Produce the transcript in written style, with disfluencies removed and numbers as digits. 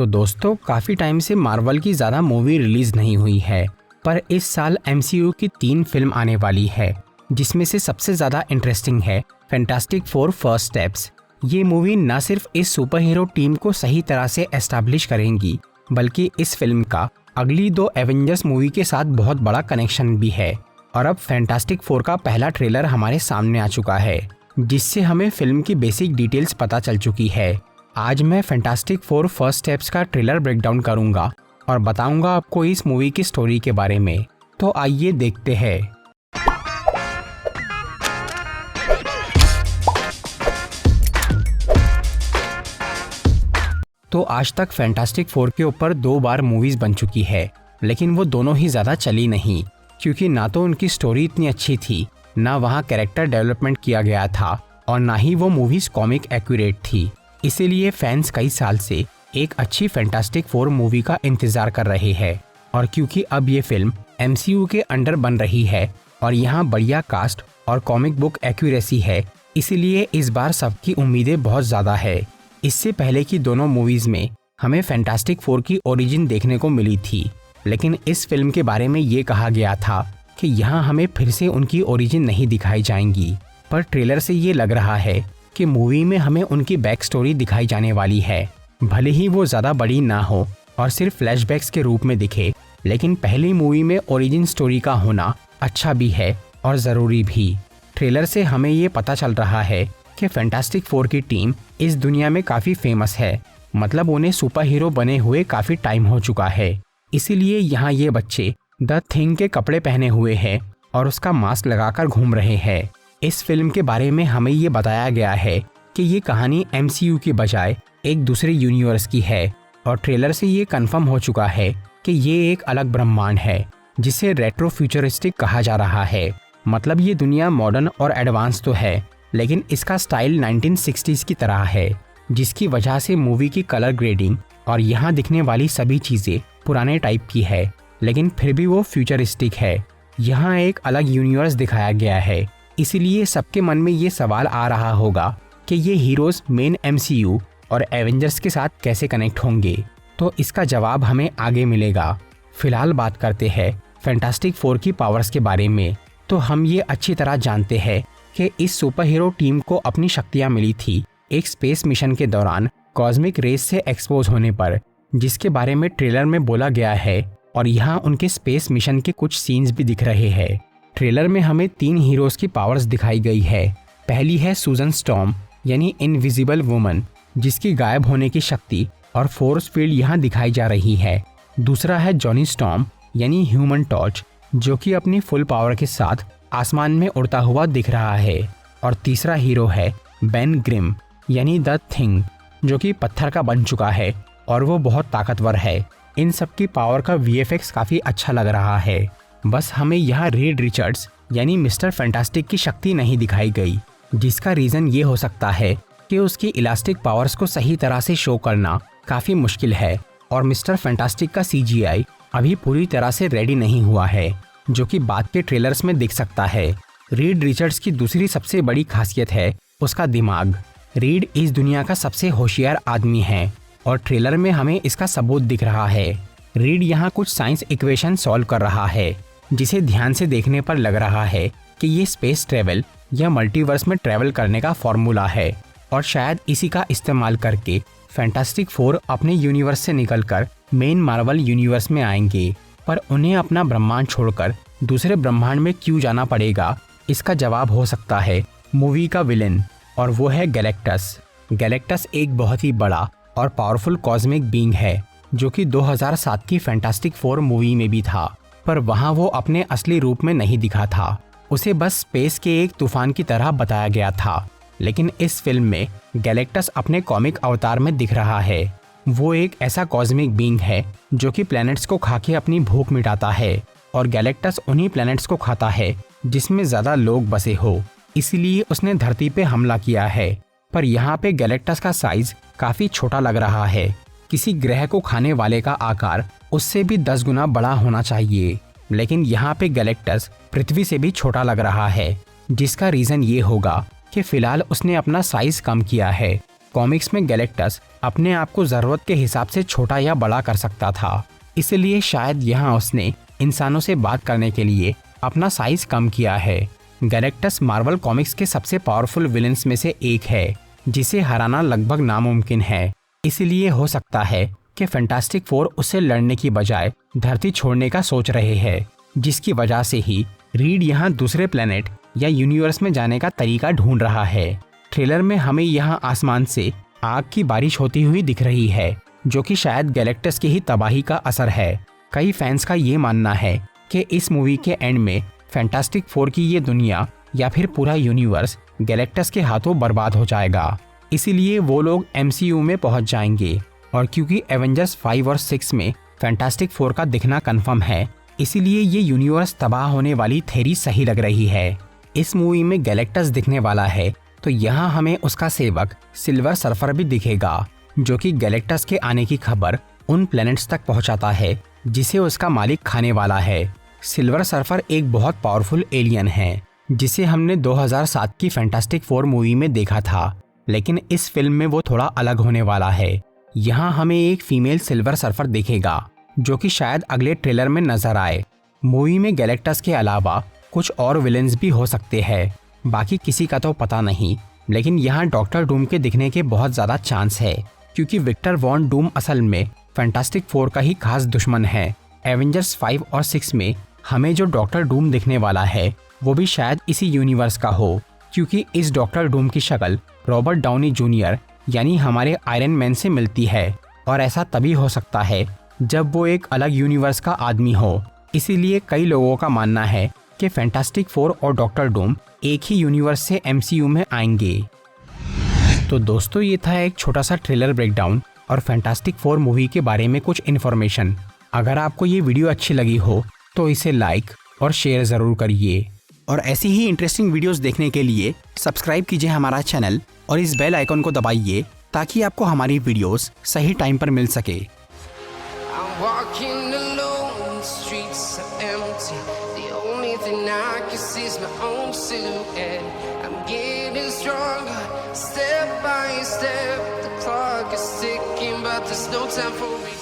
तो दोस्तों काफ़ी टाइम से मार्वल की ज़्यादा मूवी रिलीज़ नहीं हुई है, पर इस साल MCU की 3 फिल्म आने वाली है, जिसमें से सबसे ज़्यादा इंटरेस्टिंग है फैंटास्टिक फोर फर्स्ट स्टेप्स। ये मूवी न सिर्फ इस सुपर हीरो टीम को सही तरह से एस्टैब्लिश करेंगी, बल्कि इस फिल्म का अगली 2 एवेंजर्स मूवी के साथ बहुत बड़ा कनेक्शन भी है। और अब फैंटास्टिक फोर का पहला ट्रेलर हमारे सामने आ चुका है, जिससे हमें फिल्म की बेसिक डिटेल्स पता चल चुकी है। आज मैं फैंटास्टिक फोर फर्स्ट स्टेप्स का ट्रेलर ब्रेकडाउन करूंगा और बताऊंगा आपको इस मूवी की स्टोरी के बारे में। तो आइए देखते हैं। तो आज तक फैंटास्टिक फोर के ऊपर 2 बार मूवीज बन चुकी है, लेकिन वो दोनों ही ज़्यादा चली नहीं, क्योंकि ना तो उनकी स्टोरी इतनी अच्छी थी, ना वहाँ कैरेक्टर डेवलपमेंट किया गया था और ना ही वो मूवीज कॉमिक एक्यूरेट थी। इसीलिए फैंस कई साल से एक अच्छी फैंटास्टिक फोर मूवी का इंतजार कर रहे हैं। और क्योंकि अब ये फिल्म MCU के अंडर बन रही है और यहाँ बढ़िया कास्ट और कॉमिक बुक एक्यूरेसी है, इसीलिए इस बार सबकी उम्मीदें बहुत ज़्यादा है। इससे पहले की दोनों मूवीज़ में हमें फैंटास्टिक फोर की ओरिजिन देखने को मिली थी, लेकिन इस फिल्म के बारे में ये कहा गया था कि यहाँ हमें फिर से उनकी ओरिजिन नहीं दिखाई जाएंगी। पर ट्रेलर से ये लग रहा है कि मूवी में हमें उनकी बैक स्टोरी दिखाई जाने वाली है। भले ही वो ज़्यादा बड़ी ना हो और सिर्फ फ्लैशबैक्स के रूप में दिखे, लेकिन पहली मूवी में ओरिजिन स्टोरी का होना अच्छा भी है और ज़रूरी भी। ट्रेलर से हमें ये पता चल रहा है कि फैंटास्टिक फोर की टीम इस दुनिया में काफ़ी फेमस है, मतलब उन्हें सुपर हीरो बने हुए काफ़ी टाइम हो चुका है। इसीलिए यहाँ ये बच्चे द थिंग के कपड़े पहने हुए हैं और उसका मास्क लगाकर घूम रहे हैं। इस फिल्म के बारे में हमें ये बताया गया है कि ये कहानी MCU की बजाय एक दूसरे यूनिवर्स की है और ट्रेलर से ये कंफर्म हो चुका है कि ये एक अलग ब्रह्मांड है, जिसे रेट्रो फ्यूचरिस्टिक कहा जा रहा है। मतलब ये दुनिया मॉडर्न और एडवांस तो है, लेकिन इसका स्टाइल 1960s की तरह है, जिसकी वजह से मूवी की कलर ग्रेडिंग और यहाँ दिखने वाली सभी चीज़ें पुराने टाइप की है, लेकिन फिर भी वो फ्यूचरिस्टिक है। यहाँ एक अलग यूनिवर्स दिखाया गया है, इसीलिए सबके मन में ये सवाल आ रहा होगा कि ये हीरोज़ मेन MCU और एवेंजर्स के साथ कैसे कनेक्ट होंगे। तो इसका जवाब हमें आगे मिलेगा। फिलहाल बात करते हैं फैंटास्टिक फोर की पावर्स के बारे में। तो हम ये अच्छी तरह जानते हैं कि इस सुपर हीरो टीम को अपनी शक्तियाँ मिली थी एक स्पेस मिशन के दौरान कॉस्मिक रेस से एक्सपोज होने पर, जिसके बारे में ट्रेलर में बोला गया है और यहाँ उनके स्पेस मिशन के कुछ सीन्स भी दिख रहे हैं। ट्रेलर में हमें 3 हीरोज़ की पावर्स दिखाई गई है। पहली है सुजन स्टॉर्म यानी इनविजिबल वुमन, जिसकी गायब होने की शक्ति और फोर्स फील्ड यहाँ दिखाई जा रही है। दूसरा है जॉनी स्टॉर्म यानी ह्यूमन टॉर्च, जो कि अपनी फुल पावर के साथ आसमान में उड़ता हुआ दिख रहा है। और तीसरा हीरो है बेन ग्रिम यानी द थिंग, जो कि पत्थर का बन चुका है और वो बहुत ताकतवर है। इन सब की पावर का VFX काफ़ी अच्छा लग रहा है। बस हमें यहाँ रीड रिचर्ड्स यानी मिस्टर फैंटास्टिक की शक्ति नहीं दिखाई गई, जिसका रीज़न ये हो सकता है कि उसकी इलास्टिक पावर्स को सही तरह से शो करना काफ़ी मुश्किल है और मिस्टर फैंटास्टिक का CGI अभी पूरी तरह से रेडी नहीं हुआ है, जो कि बाद के ट्रेलर्स में दिख सकता है। रीड रिचर्ड्स की दूसरी सबसे बड़ी खासियत है उसका दिमाग। रीड इस दुनिया का सबसे होशियार आदमी है और ट्रेलर में हमें इसका सबूत दिख रहा है। रीड यहाँ कुछ साइंस इक्वेशन सॉल्व कर रहा है, जिसे ध्यान से देखने पर लग रहा है कि ये स्पेस ट्रेवल या मल्टीवर्स में ट्रेवल करने का फॉर्मूला है और शायद इसी का इस्तेमाल करके फैंटास्टिक फोर अपने यूनिवर्स से निकलकर मेन मार्वल यूनिवर्स में आएंगे। पर उन्हें अपना ब्रह्मांड छोड़कर दूसरे ब्रह्मांड में क्यों जाना पड़ेगा, इसका जवाब हो सकता है मूवी का विलेन, और वो है गैलेक्टस। गैलेक्टस एक बहुत ही बड़ा और पावरफुल कॉस्मिक बीइंग है, जो कि 2007 की फैंटास्टिक फोर मूवी में भी था, पर वहाँ वो अपने असली रूप में नहीं दिखा था। उसे बस स्पेस के एक तूफान की तरह बताया गया था। लेकिन इस फिल्म में गैलेक्टस अपने कॉमिक अवतार में दिख रहा है। वो एक ऐसा कॉस्मिक बीइंग है जो कि प्लैनेट्स को खा के अपनी भूख मिटाता है, और गैलेक्टस उन्हीं प्लैनेट्स को खाता है जिसमें ज़्यादा लोग बसे हो। इसीलिए उसने धरती पे हमला किया है। पर यहाँ पे गैलेक्टस का साइज काफ़ी छोटा लग रहा है। किसी ग्रह को खाने वाले का आकार उससे भी 10 गुना बड़ा होना चाहिए, लेकिन यहाँ पे गैलेक्टस पृथ्वी से भी छोटा लग रहा है, जिसका रीज़न ये होगा कि फिलहाल उसने अपना साइज कम किया है। कॉमिक्स में गैलेक्टस अपने आप को ज़रूरत के हिसाब से छोटा या बड़ा कर सकता था। इसलिए शायद यहाँ उसने इंसानों से बात करने के लिए अपना साइज कम किया है। गैलेक्टस मार्वल कॉमिक्स के सबसे पावरफुल विलेंस में से एक है जिसे हराना लगभग नामुमकिन है। इसलिए हो सकता है कि फैंटास्टिक फोर उससे लड़ने की बजाय धरती छोड़ने का सोच रहे हैं, जिसकी वजह से ही रीड यहाँ दूसरे प्लेनेट या यूनिवर्स में जाने का तरीका ढूंढ रहा है। ट्रेलर में हमें यहाँ आसमान से आग की बारिश होती हुई दिख रही है, जो कि शायद गैलेक्टस की ही तबाही का असर है। कई फैंस का ये मानना है कि इस मूवी के एंड में फैंटास्टिक फोर की ये दुनिया या फिर पूरा यूनिवर्स गैलेक्टस के हाथों बर्बाद हो जाएगा। इसीलिए वो लोग MCU में पहुंच जाएंगे। और क्योंकि एवेंजर्स 5 और 6 में फैंटास्टिक फोर का दिखना कंफर्म है, इसीलिए ये यूनिवर्स तबाह होने वाली थ्योरी सही लग रही है। इस मूवी में गैलेक्टस दिखने वाला है तो यहाँ हमें उसका सेवक सिल्वर सर्फर भी दिखेगा, जो कि गैलेक्टस के आने की खबर उन प्लैनेट्स तक पहुँचाता है जिसे उसका मालिक खाने वाला है। सिल्वर सर्फर एक बहुत पावरफुल एलियन है जिसे हमने 2007 की फैंटास्टिक फोर मूवी में देखा था, लेकिन इस फिल्म में वो थोड़ा अलग होने वाला है। यहाँ हमें एक फीमेल सिल्वर सर्फर दिखेगा जो कि शायद अगले ट्रेलर में नजर आए। मूवी में गैलेक्टस के अलावा कुछ और विलेंस भी हो सकते हैं, बाकी किसी का तो पता नहीं, लेकिन यहाँ डॉक्टर डूम के दिखने के बहुत ज़्यादा चांस है क्योंकि विक्टर वॉन डूम असल में फैंटास्टिक फोर का ही खास दुश्मन है। एवेंजर्स 5 और 6 में हमें जो डॉक्टर डूम दिखने वाला है वो भी शायद इसी यूनिवर्स का हो, क्योंकि इस डॉक्टर डूम की शक्ल रॉबर्ट डाउनी जूनियर यानी हमारे आयरन मैन से मिलती है, और ऐसा तभी हो सकता है जब वो एक अलग यूनिवर्स का आदमी हो। इसीलिए कई लोगों का मानना है कि फैंटास्टिक फोर और डॉक्टर डूम एक ही यूनिवर्स से MCU में आएंगे। तो दोस्तों, ये था एक छोटा सा ट्रेलर ब्रेकडाउन और फैंटास्टिक फोर मूवी के बारे में कुछ इन्फॉर्मेशन। अगर आपको ये वीडियो अच्छी लगी हो तो इसे लाइक और शेयर ज़रूर करिए, और ऐसी ही इंटरेस्टिंग वीडियोस देखने के लिए सब्सक्राइब कीजिए हमारा चैनल और इस बेल आइकन को दबाइए ताकि आपको हमारी वीडियोस सही टाइम पर मिल सके। I'm walking alone, the streets are empty. The only thing I can see is my own silhouette. I'm getting stronger, step by step. The clock is ticking, but there's no time for me.